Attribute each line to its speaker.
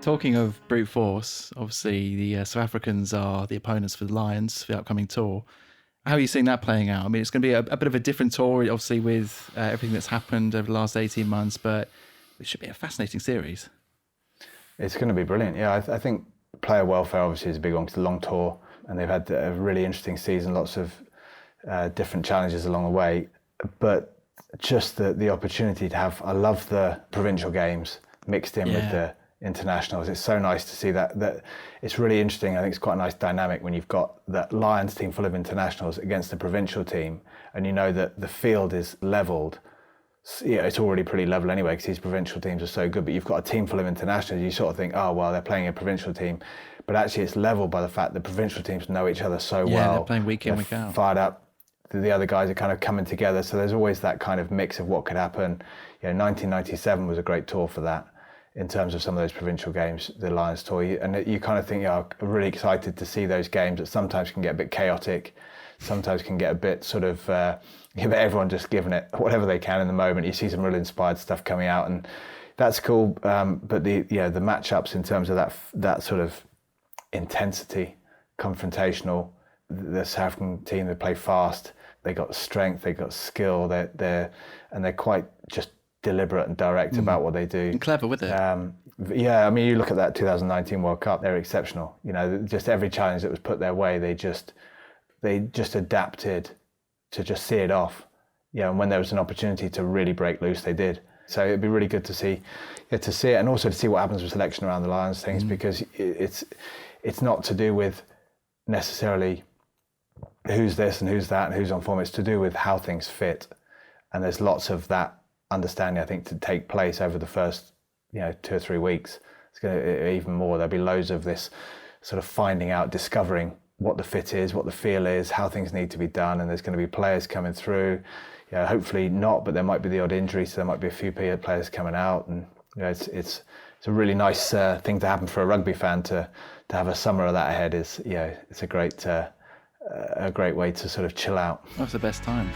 Speaker 1: Talking of brute force, obviously the South Africans are the opponents for the Lions for the upcoming tour. How are you seeing that playing out? I mean, it's going to be a bit of a different tour, obviously, with everything that's happened over the last 18 months, but it should be a fascinating series.
Speaker 2: It's going to be brilliant. Yeah, I think player welfare obviously is a big one. It's a long tour, and they've had a really interesting season, lots of different challenges along the way. But just the opportunity to have, I love the provincial games mixed in with the internationals. It's so nice to see that it's really interesting. I think it's quite a nice dynamic when you've got that Lions team full of internationals against the provincial team, and you know that the field is levelled. Yeah, it's already pretty level anyway because these provincial teams are so good, but you've got a team full of internationals. You sort of think, oh, well, they're playing a provincial team, but actually it's leveled by the fact that provincial teams know each other so well.
Speaker 1: Yeah, they're playing week in, week out.
Speaker 2: Fired up. The other guys are kind of coming together, so there's always that kind of mix of what could happen. 1997 was a great tour for that in terms of some of those provincial games, the Lions tour. And you kind of think, I'm really excited to see those games that sometimes can get a bit chaotic, sometimes can get a bit sort of, everyone just giving it whatever they can in the moment. You see some really inspired stuff coming out, and that's cool. But the matchups in terms of that sort of intensity, confrontational, the South African team, they play fast, they got strength, they got skill, they're quite just deliberate and direct about what they do.
Speaker 1: And clever with it.
Speaker 2: I mean, you look at that 2019 World Cup, they're exceptional. Just every challenge that was put their way, they just adapted to just see it off. And when there was an opportunity to really break loose, they did. So it'd be really good to see it, and also to see what happens with selection around the Lions things, because it's not to do with necessarily who's this and who's that and who's on form. It's to do with how things fit, and there's lots of that understanding, I think, to take place over the first 2 or 3 weeks. It's going to even more. There'll be loads of this sort of finding out, discovering what the fit is, what the feel is, how things need to be done, and there's going to be players coming through. Hopefully not, but there might be the odd injury, so there might be a few players coming out, and it's a really nice thing to happen for a rugby fan to have a summer of that ahead. It's a great way to sort of chill out.
Speaker 1: That's the best time.